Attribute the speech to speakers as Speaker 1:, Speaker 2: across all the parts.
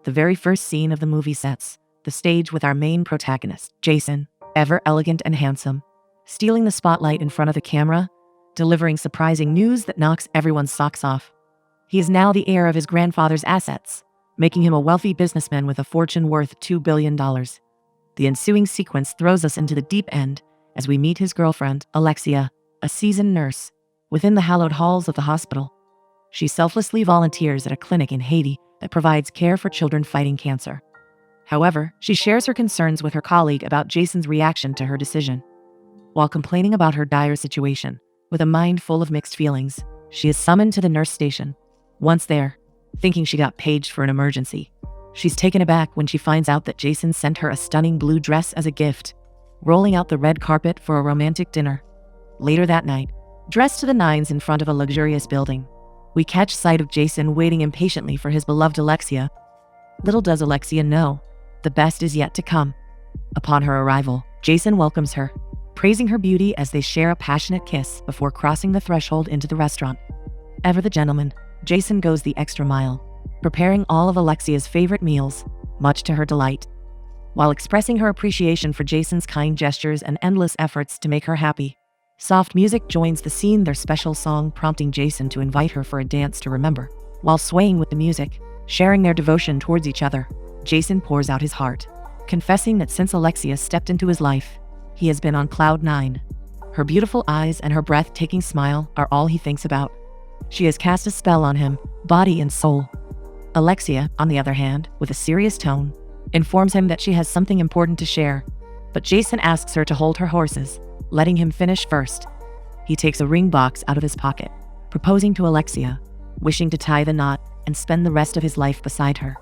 Speaker 1: The very first scene of the movie sets the stage with our main protagonist, Jason, ever elegant and handsome, stealing the spotlight in front of the camera, delivering surprising news that knocks everyone's socks off. He is now the heir of his grandfather's assets, making him a wealthy businessman with a fortune worth $2 billion. The ensuing sequence throws us into the deep end as we meet his girlfriend, Alexia, a seasoned nurse, within the hallowed halls of the hospital. She selflessly volunteers at a clinic in Haiti that provides care for children fighting cancer. However, she shares her concerns with her colleague about Jason's reaction to her decision. While complaining about her dire situation, with a mind full of mixed feelings, she is summoned to the nurse station. Once there, thinking she got paged for an emergency, she's taken aback when she finds out that Jason sent her a stunning blue dress as a gift, rolling out the red carpet for a romantic dinner. Later that night, dressed to the nines in front of a luxurious building, we catch sight of Jason waiting impatiently for his beloved Alexia. Little does Alexia know, the best is yet to come. Upon her arrival, Jason welcomes her, praising her beauty as they share a passionate kiss before crossing the threshold into the restaurant. Ever the gentleman, Jason goes the extra mile, preparing all of Alexia's favorite meals, much to her delight. While expressing her appreciation for Jason's kind gestures and endless efforts to make her happy, soft music joins the scene, their special song prompting Jason to invite her for a dance to remember. While swaying with the music, sharing their devotion towards each other, Jason pours out his heart, confessing that since Alexia stepped into his life, he has been on cloud nine. Her beautiful eyes and her breathtaking smile are all he thinks about. She has cast a spell on him, body and soul. Alexia, on the other hand, with a serious tone, informs him that she has something important to share, but Jason asks her to hold her horses, letting him finish first. He takes a ring box out of his pocket, proposing to Alexia, wishing to tie the knot and spend the rest of his life beside her.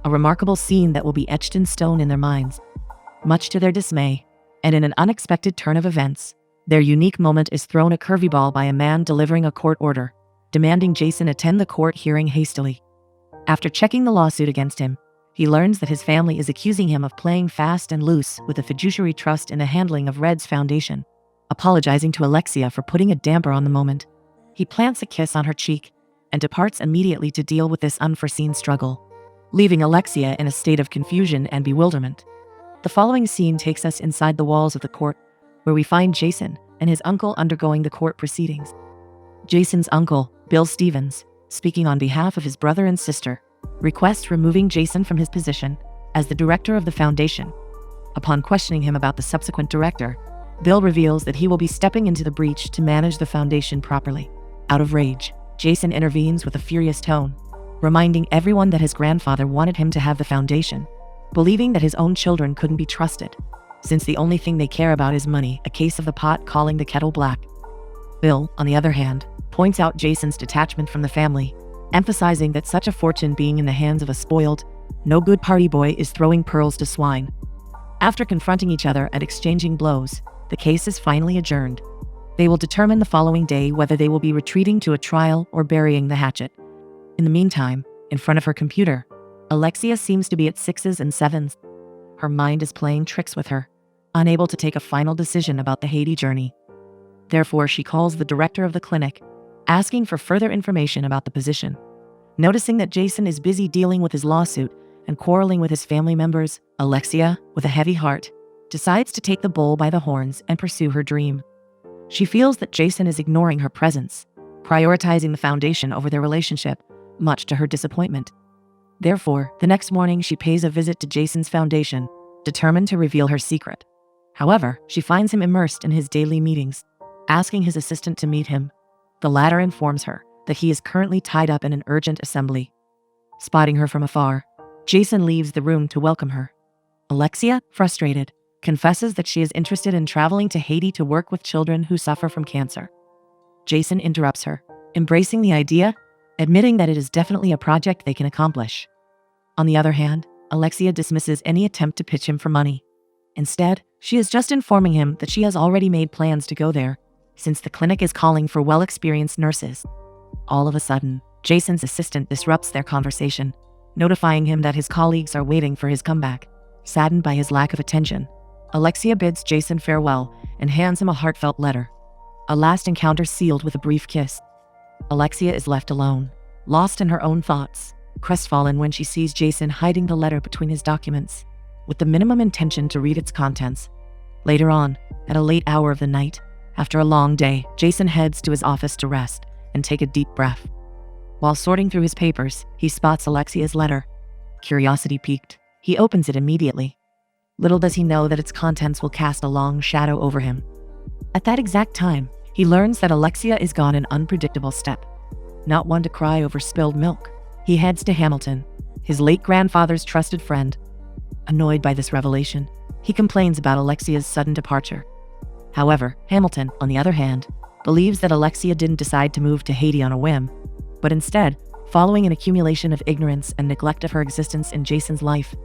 Speaker 1: A remarkable scene that will be etched in stone in their minds. Much to their dismay, and in an unexpected turn of events, their unique moment is thrown a curveball by a man delivering a court order, demanding Jason attend the court hearing hastily. After checking the lawsuit against him, he learns that his family is accusing him of playing fast and loose with a fiduciary trust in the handling of Red's foundation. Apologizing to Alexia for putting a damper on the moment, he plants a kiss on her cheek and departs immediately to deal with this unforeseen struggle, leaving Alexia in a state of confusion and bewilderment. The following scene takes us inside the walls of the court, where we find Jason and his uncle undergoing the court proceedings. Jason's uncle, Bill Stevens, speaking on behalf of his brother and sister, requests removing Jason from his position as the director of the foundation. Upon questioning him about the subsequent director, Bill reveals that he will be stepping into the breach to manage the foundation properly. Out of rage, Jason intervenes with a furious tone, reminding everyone that his grandfather wanted him to have the foundation, believing that his own children couldn't be trusted, since the only thing they care about is money, a case of the pot calling the kettle black. Bill, on the other hand, points out Jason's detachment from the family, emphasizing that such a fortune being in the hands of a spoiled, no-good party boy is throwing pearls to swine. After confronting each other and exchanging blows, the case is finally adjourned. They will determine the following day whether they will be retreating to a trial or burying the hatchet. In the meantime, in front of her computer, Alexia seems to be at sixes and sevens. Her mind is playing tricks with her, unable to take a final decision about the Haiti journey. Therefore, she calls the director of the clinic, asking for further information about the position. Noticing that Jason is busy dealing with his lawsuit and quarreling with his family members, Alexia, with a heavy heart, decides to take the bull by the horns and pursue her dream. She feels that Jason is ignoring her presence, prioritizing the foundation over their relationship, much to her disappointment. Therefore, the next morning she pays a visit to Jason's foundation, determined to reveal her secret. However, she finds him immersed in his daily meetings, asking his assistant to meet him. The latter informs her that he is currently tied up in an urgent assembly. Spotting her from afar, Jason leaves the room to welcome her. Alexia, frustrated, confesses that she is interested in traveling to Haiti to work with children who suffer from cancer. Jason interrupts her, embracing the idea, admitting that it is definitely a project they can accomplish. On the other hand, Alexia dismisses any attempt to pitch him for money. Instead, she is just informing him that she has already made plans to go there, since the clinic is calling for well-experienced nurses. All of a sudden, Jason's assistant disrupts their conversation, notifying him that his colleagues are waiting for his comeback. Saddened by his lack of attention, Alexia bids Jason farewell and hands him a heartfelt letter. A last encounter sealed with a brief kiss. Alexia is left alone, lost in her own thoughts, crestfallen when she sees Jason hiding the letter between his documents, with the minimum intention to read its contents. Later on, at a late hour of the night, after a long day, Jason heads to his office to rest and take a deep breath. While sorting through his papers, he spots Alexia's letter. Curiosity piqued, he opens it immediately. Little does he know that its contents will cast a long shadow over him. At that exact time, he learns that Alexia is gone an unpredictable step. Not one to cry over spilled milk, he heads to Hamilton, his late grandfather's trusted friend. Annoyed by this revelation, he complains about Alexia's sudden departure. However, Hamilton, on the other hand, believes that Alexia didn't decide to move to Haiti on a whim, but instead, following an accumulation of ignorance and neglect of her existence in Jason's life.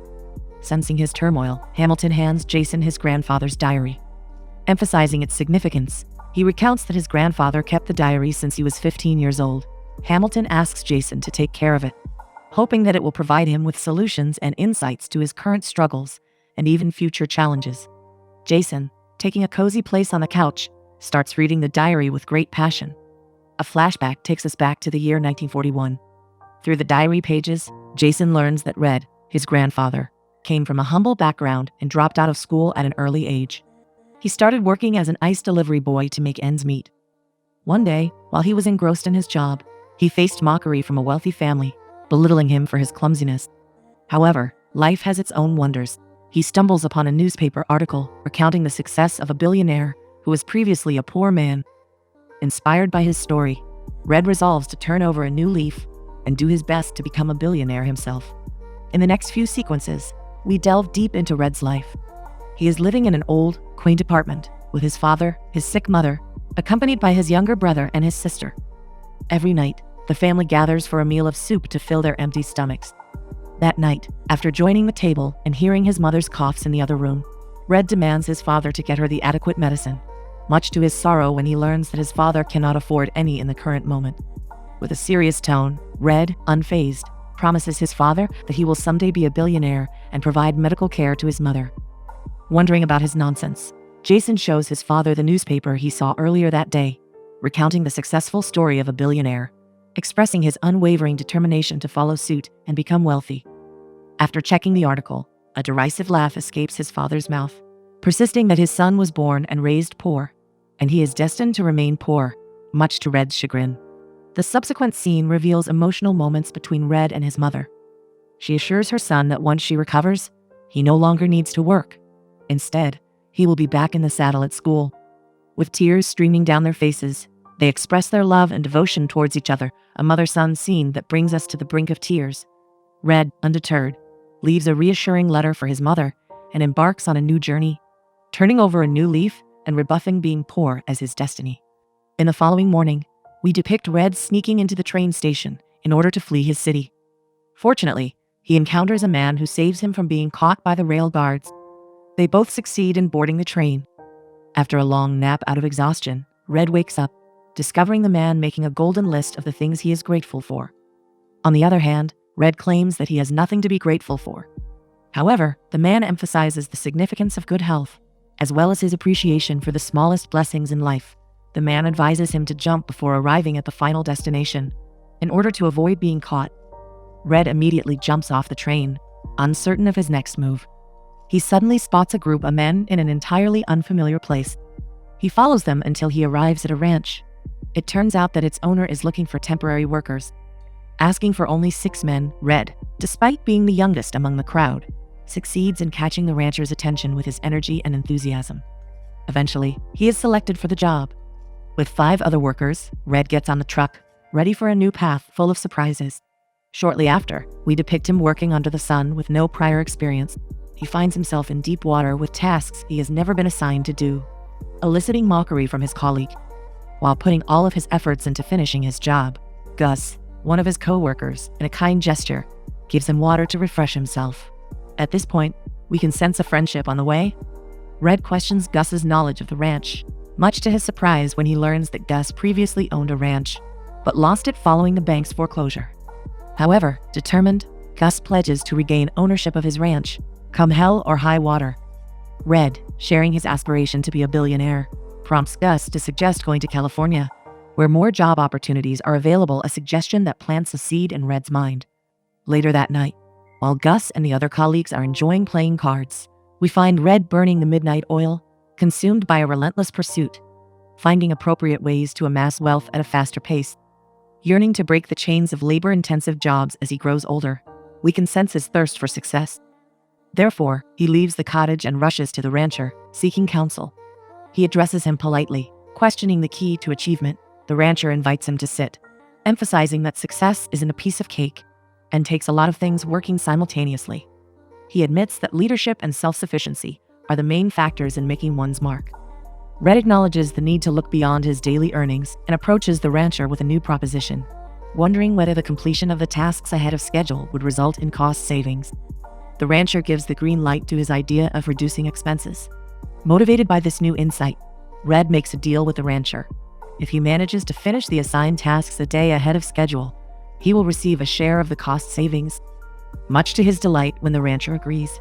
Speaker 1: Sensing his turmoil, Hamilton hands Jason his grandfather's diary. Emphasizing its significance, he recounts that his grandfather kept the diary since he was 15 years old. Hamilton asks Jason to take care of it, hoping that it will provide him with solutions and insights to his current struggles and even future challenges. Jason, taking a cozy place on the couch, starts reading the diary with great passion. A flashback takes us back to the year 1941. Through the diary pages, Jason learns that Red, his grandfather, came from a humble background and dropped out of school at an early age. He started working as an ice delivery boy to make ends meet. One day, while he was engrossed in his job, he faced mockery from a wealthy family, belittling him for his clumsiness. However, life has its own wonders. He stumbles upon a newspaper article recounting the success of a billionaire who was previously a poor man. Inspired by his story, Red resolves to turn over a new leaf and do his best to become a billionaire himself. In the next few sequences, we delve deep into Red's life. He is living in an old, quaint apartment with his father, his sick mother, accompanied by his younger brother and his sister. Every night, the family gathers for a meal of soup to fill their empty stomachs. That night, after joining the table and hearing his mother's coughs in the other room, Red demands his father to get her the adequate medicine, much to his sorrow when he learns that his father cannot afford any in the current moment. With a serious tone, Red, unfazed, promises his father that he will someday be a billionaire and provide medical care to his mother. Wondering about his nonsense, Jason shows his father the newspaper he saw earlier that day, recounting the successful story of a billionaire, expressing his unwavering determination to follow suit and become wealthy. After checking the article, a derisive laugh escapes his father's mouth, persisting that his son was born and raised poor, and he is destined to remain poor, much to Red's chagrin. The subsequent scene reveals emotional moments between Red and his mother. She assures her son that once she recovers, he no longer needs to work. Instead, he will be back in the saddle at school. With tears streaming down their faces, they express their love and devotion towards each other, a mother-son scene that brings us to the brink of tears. Red, undeterred, leaves a reassuring letter for his mother and embarks on a new journey, turning over a new leaf and rebuffing being poor as his destiny. In the following morning, we depict Red sneaking into the train station in order to flee his city. Fortunately, he encounters a man who saves him from being caught by the rail guards. They both succeed in boarding the train. After a long nap out of exhaustion, Red wakes up, discovering the man making a golden list of the things he is grateful for. On the other hand, Red claims that he has nothing to be grateful for. However, the man emphasizes the significance of good health, as well as his appreciation for the smallest blessings in life. The man advises him to jump before arriving at the final destination, in order to avoid being caught. Red immediately jumps off the train, uncertain of his next move. He suddenly spots a group of men in an entirely unfamiliar place. He follows them until he arrives at a ranch. It turns out that its owner is looking for temporary workers. Asking for only 6 men, Red, despite being the youngest among the crowd, succeeds in catching the rancher's attention with his energy and enthusiasm. Eventually, he is selected for the job. With 5 other workers, Red gets on the truck, ready for a new path full of surprises. Shortly after, we depict him working under the sun with no prior experience. He finds himself in deep water with tasks he has never been assigned to do, eliciting mockery from his colleague. While putting all of his efforts into finishing his job, Gus, one of his co-workers, in a kind gesture, gives him water to refresh himself. At this point, we can sense a friendship on the way. Red questions Gus's knowledge of the ranch, much to his surprise when he learns that Gus previously owned a ranch, but lost it following the bank's foreclosure. However, determined, Gus pledges to regain ownership of his ranch, come hell or high water. Red, sharing his aspiration to be a billionaire, prompts Gus to suggest going to California, where more job opportunities are available, a suggestion that plants a seed in Red's mind. Later that night, while Gus and the other colleagues are enjoying playing cards, we find Red burning the midnight oil, consumed by a relentless pursuit, finding appropriate ways to amass wealth at a faster pace. Yearning to break the chains of labor-intensive jobs as he grows older, we can sense his thirst for success. Therefore, he leaves the cottage and rushes to the rancher, seeking counsel. He addresses him politely, questioning the key to achievement. The rancher invites him to sit, emphasizing that success isn't a piece of cake and takes a lot of things working simultaneously. He admits that leadership and self-sufficiency are the main factors in making one's mark. Red acknowledges the need to look beyond his daily earnings and approaches the rancher with a new proposition, wondering whether the completion of the tasks ahead of schedule would result in cost savings. The rancher gives the green light to his idea of reducing expenses. Motivated by this new insight, Red makes a deal with the rancher. If he manages to finish the assigned tasks a day ahead of schedule, he will receive a share of the cost savings. Much to his delight when the rancher agrees.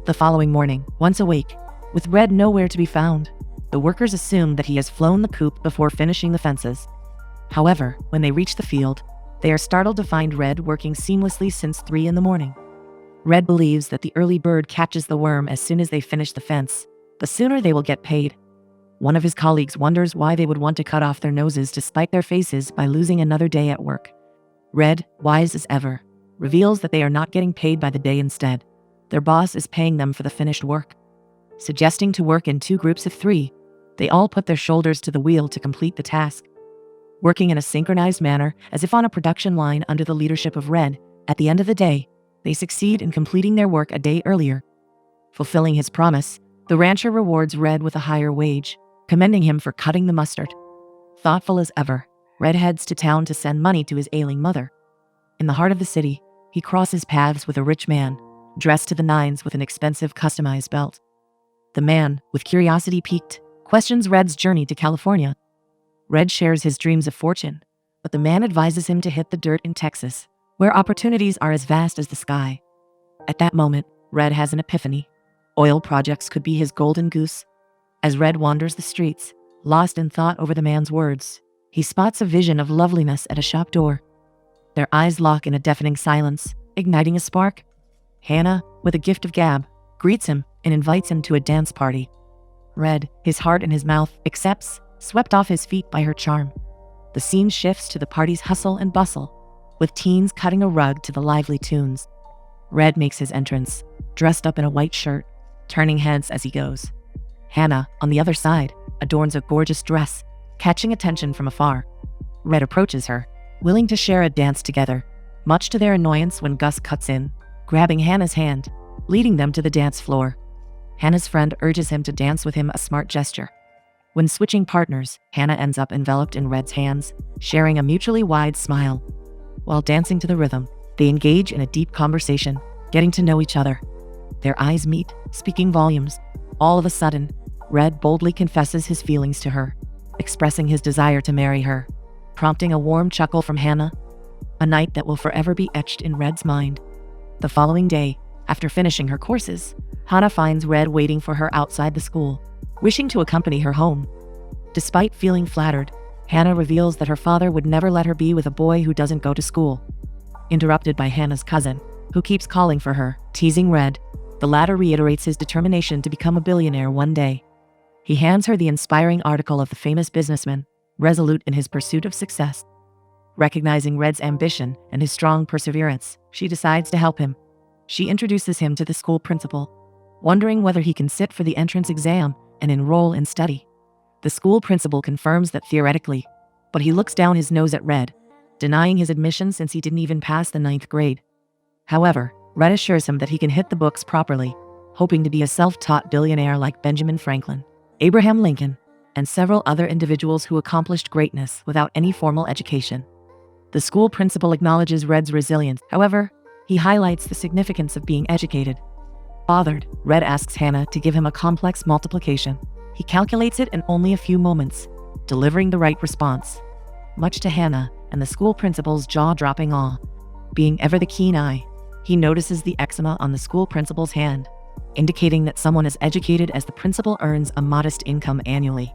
Speaker 1: The following morning, once awake, with Red nowhere to be found, the workers assume that he has flown the coop before finishing the fences. However, when they reach the field, they are startled to find Red working seamlessly since 3 in the morning. Red believes that the early bird catches the worm as soon as they finish the fence. The sooner they will get paid. One of his colleagues wonders why they would want to cut off their noses to spite their faces by losing another day at work. Red, wise as ever, reveals that they are not getting paid by the day instead. Their boss is paying them for the finished work. Suggesting to work in 2 groups of 3, they all put their shoulders to the wheel to complete the task. Working in a synchronized manner, as if on a production line under the leadership of Red, at the end of the day, they succeed in completing their work a day earlier. Fulfilling his promise, the rancher rewards Red with a higher wage, commending him for cutting the mustard. Thoughtful as ever, Red heads to town to send money to his ailing mother. In the heart of the city, he crosses paths with a rich man, dressed to the nines with an expensive customized belt. The man, with curiosity piqued, questions Red's journey to California. Red shares his dreams of fortune, but the man advises him to hit the dirt in Texas, where opportunities are as vast as the sky. At that moment, Red has an epiphany. Oil projects could be his golden goose. As Red wanders the streets, lost in thought over the man's words, he spots a vision of loveliness at a shop door. Their eyes lock in a deafening silence, igniting a spark. Hannah, with a gift of gab, greets him and invites him to a dance party. Red, his heart in his mouth, accepts, swept off his feet by her charm. The scene shifts to the party's hustle and bustle, with teens cutting a rug to the lively tunes. Red makes his entrance, dressed up in a white shirt, turning heads as he goes. Hannah, on the other side, adorns a gorgeous dress, catching attention from afar. Red approaches her, willing to share a dance together, much to their annoyance when Gus cuts in, grabbing Hannah's hand, leading them to the dance floor. Hannah's friend urges him to dance with him, a smart gesture. When switching partners, Hannah ends up enveloped in Red's hands, sharing a mutually wide smile. While dancing to the rhythm, they engage in a deep conversation, getting to know each other. Their eyes meet, speaking volumes. All of a sudden, Red boldly confesses his feelings to her, expressing his desire to marry her, prompting a warm chuckle from Hannah. A night that will forever be etched in Red's mind. The following day, after finishing her courses, Hannah finds Red waiting for her outside the school, wishing to accompany her home. Despite feeling flattered, Hannah reveals that her father would never let her be with a boy who doesn't go to school. Interrupted by Hannah's cousin, who keeps calling for her, teasing Red, the latter reiterates his determination to become a billionaire one day. He hands her the inspiring article of the famous businessman, resolute in his pursuit of success. Recognizing Red's ambition and his strong perseverance, she decides to help him. She introduces him to the school principal, wondering whether he can sit for the entrance exam and enroll in study. The school principal confirms that theoretically, but he looks down his nose at Red, denying his admission since he didn't even pass the 9th grade. However, Red assures him that he can hit the books properly, hoping to be a self-taught billionaire like Benjamin Franklin, Abraham Lincoln, and several other individuals who accomplished greatness without any formal education. The school principal acknowledges Red's resilience. However, he highlights the significance of being educated. Bothered, Red asks Hannah to give him a complex multiplication. He calculates it in only a few moments, delivering the right response. Much to Hannah and the school principal's jaw-dropping awe. Being ever the keen eye, he notices the eczema on the school principal's hand, indicating that someone as educated as the principal earns a modest income annually.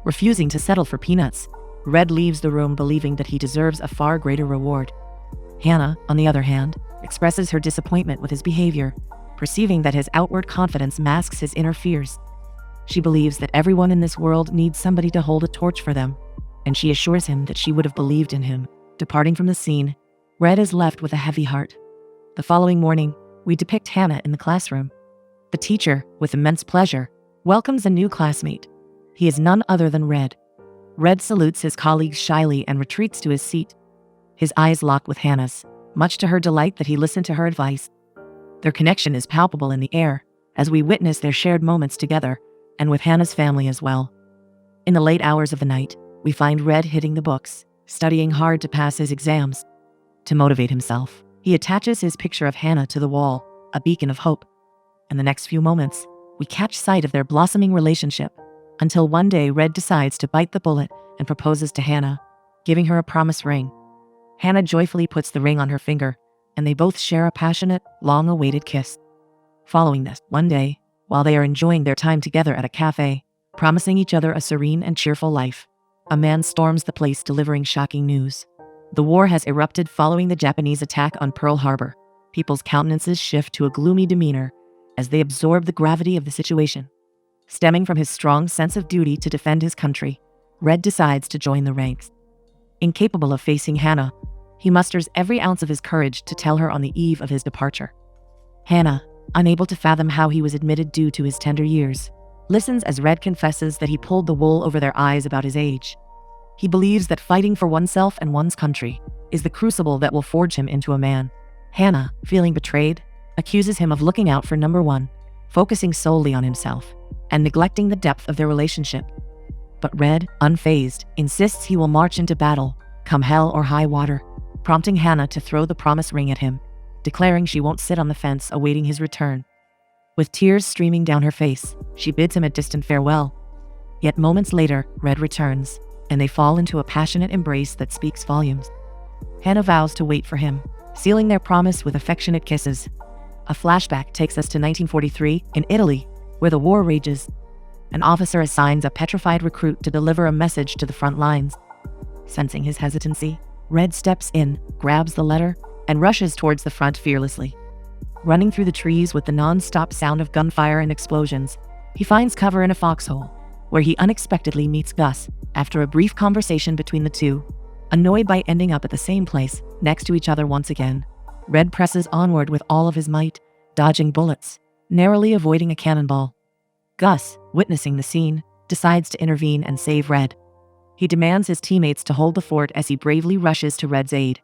Speaker 1: Refusing to settle for peanuts, Red leaves the room believing that he deserves a far greater reward. Hannah, on the other hand, expresses her disappointment with his behavior, perceiving that his outward confidence masks his inner fears. She believes that everyone in this world needs somebody to hold a torch for them, and she assures him that she would have believed in him. Departing from the scene, Red is left with a heavy heart. The following morning, we depict Hannah in the classroom. The teacher, with immense pleasure, welcomes a new classmate. He is none other than Red. Red salutes his colleagues shyly and retreats to his seat. His eyes lock with Hannah's, much to her delight that he listened to her advice. Their connection is palpable in the air, as we witness their shared moments together, and with Hannah's family as well. In the late hours of the night, we find Red hitting the books, studying hard to pass his exams. To motivate himself, he attaches his picture of Hannah to the wall, a beacon of hope. In the next few moments, we catch sight of their blossoming relationship, until one day Red decides to bite the bullet and proposes to Hannah, giving her a promise ring. Hannah joyfully puts the ring on her finger, and they both share a passionate, long-awaited kiss. Following this, one day, while they are enjoying their time together at a cafe, promising each other a serene and cheerful life, a man storms the place delivering shocking news. The war has erupted following the Japanese attack on Pearl Harbor. People's countenances shift to a gloomy demeanor as they absorb the gravity of the situation. Stemming from his strong sense of duty to defend his country, Red decides to join the ranks. Incapable of facing Hannah, he musters every ounce of his courage to tell her on the eve of his departure. Hannah, unable to fathom how he was admitted due to his tender years, listens as Red confesses that he pulled the wool over their eyes about his age. He believes that fighting for oneself and one's country is the crucible that will forge him into a man. Hannah, feeling betrayed, accuses him of looking out for number one, focusing solely on himself, and neglecting the depth of their relationship. But Red, unfazed, insists he will march into battle, come hell or high water, prompting Hannah to throw the promise ring at him, declaring she won't sit on the fence awaiting his return. With tears streaming down her face, she bids him a distant farewell. Yet moments later, Red returns, and they fall into a passionate embrace that speaks volumes. Hannah vows to wait for him, sealing their promise with affectionate kisses. A flashback takes us to 1943 in Italy, where the war rages. An officer assigns a petrified recruit to deliver a message to the front lines. Sensing his hesitancy, Red steps in, grabs the letter, and rushes towards the front fearlessly. Running through the trees with the non-stop sound of gunfire and explosions, he finds cover in a foxhole, where he unexpectedly meets Gus. After a brief conversation between the two, annoyed by ending up at the same place, next to each other once again, Red presses onward with all of his might, dodging bullets, narrowly avoiding a cannonball. Gus, witnessing the scene, decides to intervene and save Red. He demands his teammates to hold the fort as he bravely rushes to Red's aid.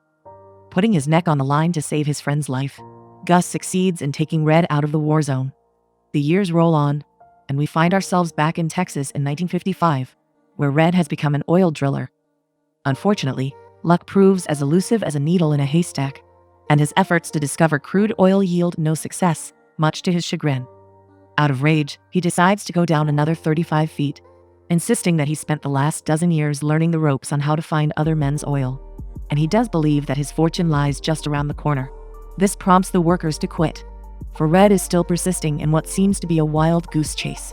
Speaker 1: Putting his neck on the line to save his friend's life, Gus succeeds in taking Red out of the war zone. The years roll on, and we find ourselves back in Texas in 1955, where Red has become an oil driller. Unfortunately, luck proves as elusive as a needle in a haystack, and his efforts to discover crude oil yield no success, much to his chagrin. Out of rage, he decides to go down another 35 feet, insisting that he spent the last dozen years learning the ropes on how to find other men's oil, and he does believe that his fortune lies just around the corner. This prompts the workers to quit, for Red is still persisting in what seems to be a wild goose chase.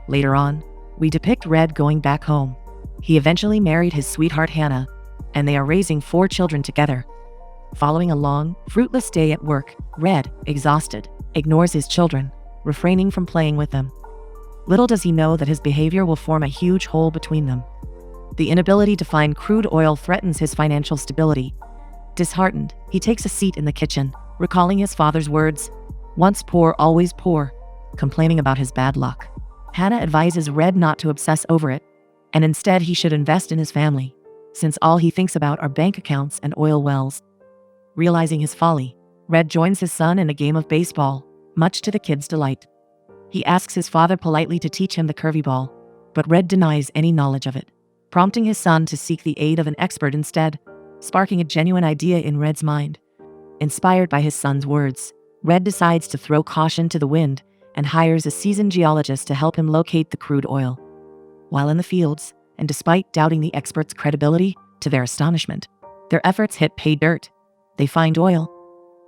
Speaker 1: Later on, we depict Red going back home. He eventually married his sweetheart Hannah, and they are raising 4 children together. Following a long, fruitless day at work, Red, exhausted, ignores his children, refraining from playing with them. Little does he know that his behavior will form a huge hole between them. The inability to find crude oil threatens his financial stability. Disheartened, he takes a seat in the kitchen, recalling his father's words, "Once poor, always poor," complaining about his bad luck. Hannah advises Red not to obsess over it, and instead he should invest in his family, since all he thinks about are bank accounts and oil wells. Realizing his folly, Red joins his son in a game of baseball, much to the kid's delight. He asks his father politely to teach him the curvy ball, but Red denies any knowledge of it, prompting his son to seek the aid of an expert instead, sparking a genuine idea in Red's mind. Inspired by his son's words, Red decides to throw caution to the wind and hires a seasoned geologist to help him locate the crude oil. While in the fields, and despite doubting the expert's credibility, to their astonishment, their efforts hit pay dirt. They find oil.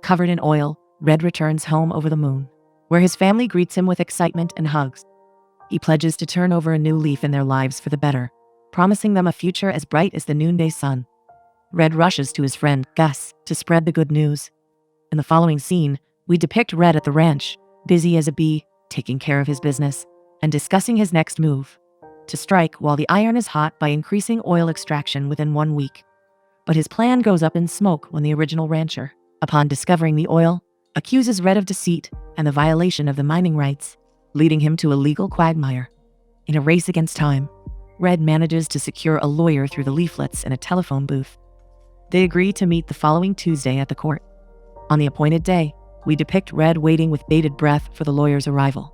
Speaker 1: Covered in oil, Red returns home over the moon, where his family greets him with excitement and hugs. He pledges to turn over a new leaf in their lives for the better, promising them a future as bright as the noonday sun. Red rushes to his friend, Gus, to spread the good news. In the following scene, we depict Red at the ranch, busy as a bee, taking care of his business, and discussing his next move. To strike while the iron is hot by increasing oil extraction within 1 week. But his plan goes up in smoke when the original rancher, upon discovering the oil, accuses Red of deceit and the violation of the mining rights, leading him to a legal quagmire. In a race against time, Red manages to secure a lawyer through the leaflets in a telephone booth. They agree to meet the following Tuesday at the court. On the appointed day, we depict Red waiting with bated breath for the lawyer's arrival.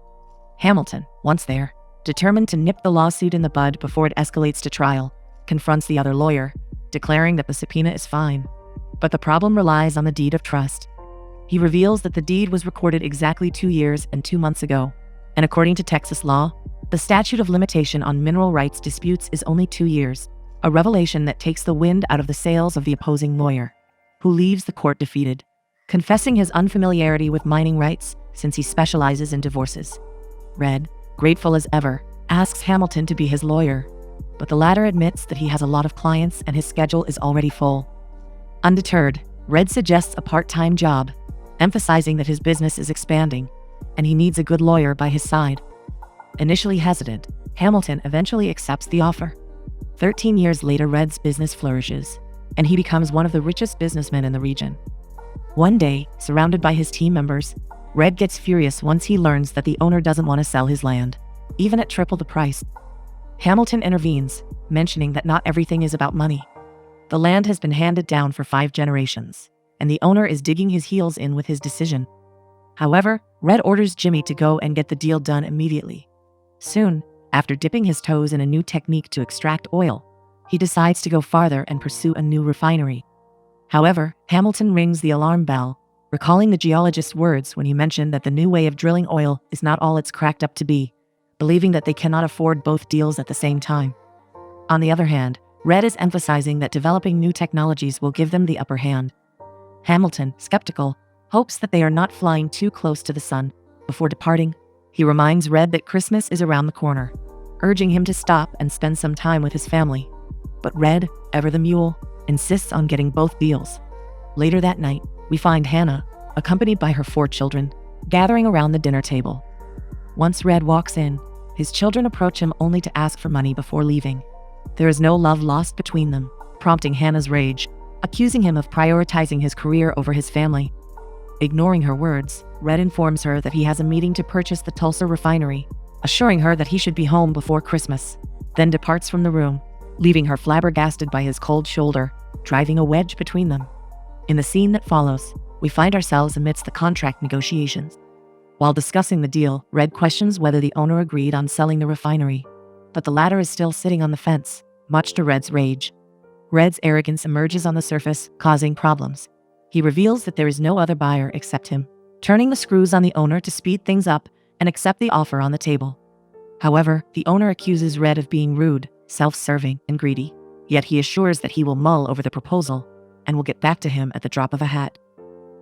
Speaker 1: Hamilton, once there, determined to nip the lawsuit in the bud before it escalates to trial, confronts the other lawyer, declaring that the subpoena is fine. But the problem relies on the deed of trust. He reveals that the deed was recorded exactly 2 years and 2 months ago, and according to Texas law, the statute of limitation on mineral rights disputes is only 2 years, a revelation that takes the wind out of the sails of the opposing lawyer, who leaves the court defeated, confessing his unfamiliarity with mining rights since he specializes in divorces. Red, grateful as ever, asks Hamilton to be his lawyer, but the latter admits that he has a lot of clients and his schedule is already full. Undeterred, Red suggests a part-time job, emphasizing that his business is expanding, and he needs a good lawyer by his side. Initially hesitant, Hamilton eventually accepts the offer. 13 years later, Red's business flourishes, and he becomes one of the richest businessmen in the region. One day, surrounded by his team members, Red gets furious once he learns that the owner doesn't want to sell his land, even at triple the price. Hamilton intervenes, mentioning that not everything is about money. The land has been handed down for 5 generations, and the owner is digging his heels in with his decision. However, Red orders Jimmy to go and get the deal done immediately. Soon, after dipping his toes in a new technique to extract oil, he decides to go farther and pursue a new refinery. However, Hamilton rings the alarm bell, recalling the geologist's words when he mentioned that the new way of drilling oil is not all it's cracked up to be, believing that they cannot afford both deals at the same time. On the other hand, Red is emphasizing that developing new technologies will give them the upper hand. Hamilton, skeptical, hopes that they are not flying too close to the sun. Before departing, he reminds Red that Christmas is around the corner, urging him to stop and spend some time with his family. But Red, ever the mule, insists on getting both deals. Later that night, we find Hannah, accompanied by her 4 children, gathering around the dinner table. Once Red walks in, his children approach him only to ask for money before leaving. There is no love lost between them, prompting Hannah's rage, accusing him of prioritizing his career over his family. Ignoring her words, Red informs her that he has a meeting to purchase the Tulsa refinery, assuring her that he should be home before Christmas, then departs from the room, leaving her flabbergasted by his cold shoulder, driving a wedge between them. In the scene that follows, we find ourselves amidst the contract negotiations. While discussing the deal, Red questions whether the owner agreed on selling the refinery, but the latter is still sitting on the fence, much to Red's rage. Red's arrogance emerges on the surface, causing problems. He reveals that there is no other buyer except him, turning the screws on the owner to speed things up and accept the offer on the table. However, the owner accuses Red of being rude, self-serving, and greedy, yet he assures that he will mull over the proposal and will get back to him at the drop of a hat.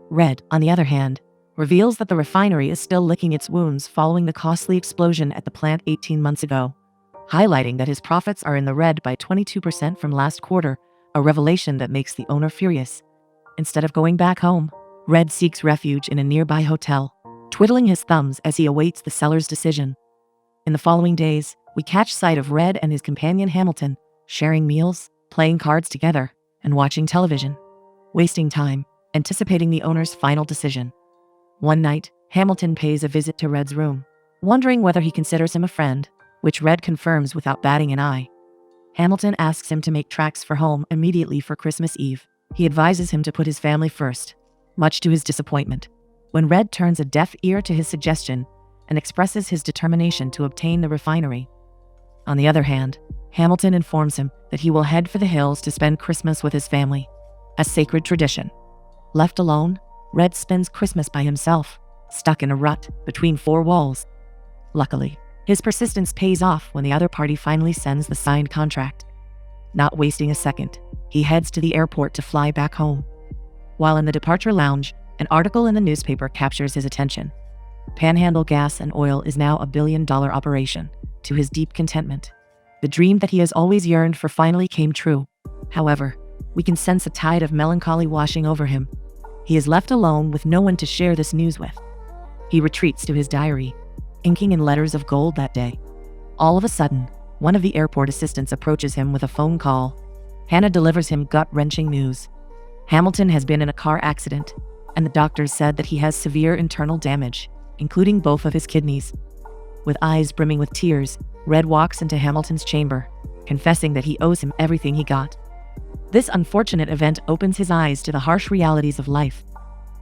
Speaker 1: Red, on the other hand, reveals that the refinery is still licking its wounds following the costly explosion at the plant 18 months ago, highlighting that his profits are in the red by 22% from last quarter, a revelation that makes the owner furious. Instead of going back home, Red seeks refuge in a nearby hotel, twiddling his thumbs as he awaits the seller's decision. In the following days, we catch sight of Red and his companion Hamilton, sharing meals, playing cards together, and watching television, wasting time, anticipating the owner's final decision. One night, Hamilton pays a visit to Red's room, wondering whether he considers him a friend, which Red confirms without batting an eye. Hamilton asks him to make tracks for home immediately for Christmas Eve. He advises him to put his family first, much to his disappointment, when Red turns a deaf ear to his suggestion and expresses his determination to obtain the refinery. On the other hand, Hamilton informs him that he will head for the hills to spend Christmas with his family, a sacred tradition. Left alone, Red spends Christmas by himself, stuck in a rut between 4 walls. Luckily, his persistence pays off when the other party finally sends the signed contract. Not wasting a second, he heads to the airport to fly back home. While in the departure lounge, an article in the newspaper captures his attention. Panhandle Gas and Oil is now a $1 billion operation, to his deep contentment. The dream that he has always yearned for finally came true. However, we can sense a tide of melancholy washing over him. He is left alone with no one to share this news with. He retreats to his diary, inking in letters of gold that day. All of a sudden, one of the airport assistants approaches him with a phone call. Hannah delivers him gut-wrenching news. Hamilton has been in a car accident, and the doctors said that he has severe internal damage, including both of his kidneys. With eyes brimming with tears, Red walks into Hamilton's chamber, confessing that he owes him everything he got. This unfortunate event opens his eyes to the harsh realities of life.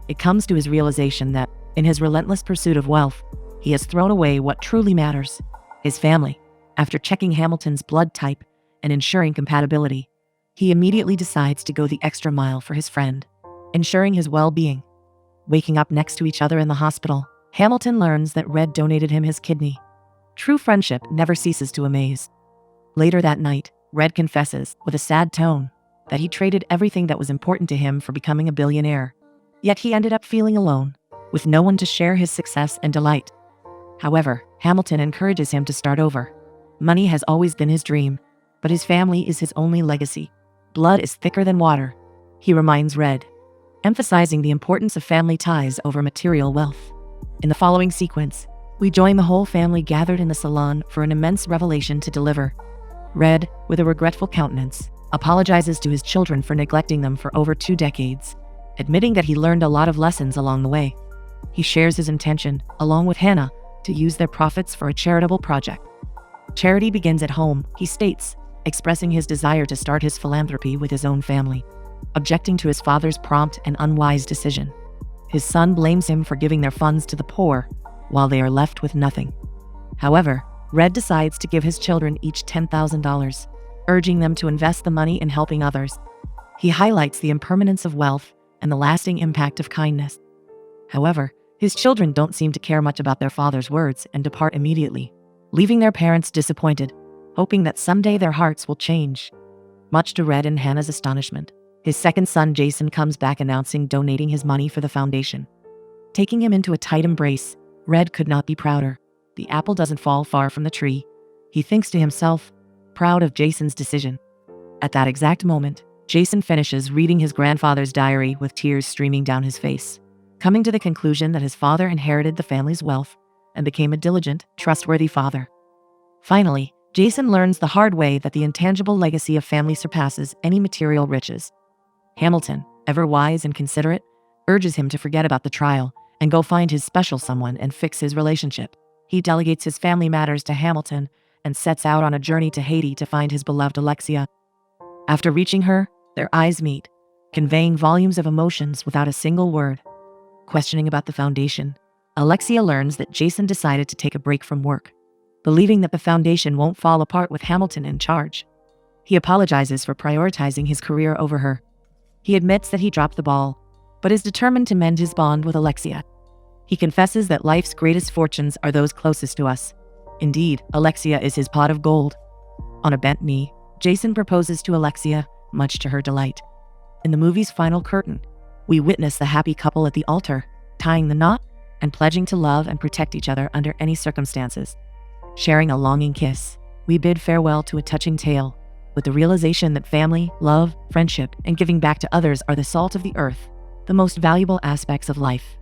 Speaker 1: It comes to his realization that, in his relentless pursuit of wealth, he has thrown away what truly matters: his family. After checking Hamilton's blood type and ensuring compatibility, he immediately decides to go the extra mile for his friend, ensuring his well-being. Waking up next to each other in the hospital, Hamilton learns that Red donated him his kidney. True friendship never ceases to amaze. Later that night, Red confesses, with a sad tone, that he traded everything that was important to him for becoming a billionaire. Yet he ended up feeling alone, with no one to share his success and delight. However, Hamilton encourages him to start over. Money has always been his dream, but his family is his only legacy. Blood is thicker than water, he reminds Red, emphasizing the importance of family ties over material wealth. In the following sequence, we join the whole family gathered in the salon for an immense revelation to deliver. Red, with a regretful countenance, apologizes to his children for neglecting them for over 2 decades, admitting that he learned a lot of lessons along the way. He shares his intention, along with Hannah, to use their profits for a charitable project. Charity begins at home, he states, expressing his desire to start his philanthropy with his own family, objecting to his father's prompt and unwise decision. His son blames him for giving their funds to the poor, while they are left with nothing. However, Red decides to give his children each $10,000, urging them to invest the money in helping others. He highlights the impermanence of wealth and the lasting impact of kindness. However, his children don't seem to care much about their father's words and depart immediately, leaving their parents disappointed, hoping that someday their hearts will change. Much to Red and Hannah's astonishment, his second son Jason comes back announcing donating his money for the foundation. Taking him into a tight embrace, Red could not be prouder. The apple doesn't fall far from the tree, he thinks to himself, proud of Jason's decision. At that exact moment, Jason finishes reading his grandfather's diary with tears streaming down his face, coming to the conclusion that his father inherited the family's wealth and became a diligent, trustworthy father. Finally, Jason learns the hard way that the intangible legacy of family surpasses any material riches. Hamilton, ever wise and considerate, urges him to forget about the trial and go find his special someone and fix his relationship. He delegates his family matters to Hamilton and sets out on a journey to Haiti to find his beloved Alexia. After reaching her, their eyes meet, conveying volumes of emotions without a single word. Questioning about the foundation, Alexia learns that Jason decided to take a break from work, believing that the foundation won't fall apart with Hamilton in charge. He apologizes for prioritizing his career over her. He admits that he dropped the ball, but is determined to mend his bond with Alexia. He confesses that life's greatest fortunes are those closest to us. Indeed, Alexia is his pot of gold. On a bent knee, Jason proposes to Alexia, much to her delight. In the movie's final curtain, we witness the happy couple at the altar, tying the knot and pledging to love and protect each other under any circumstances. Sharing a longing kiss, we bid farewell to a touching tale, with the realization that family, love, friendship, and giving back to others are the salt of the earth, the most valuable aspects of life.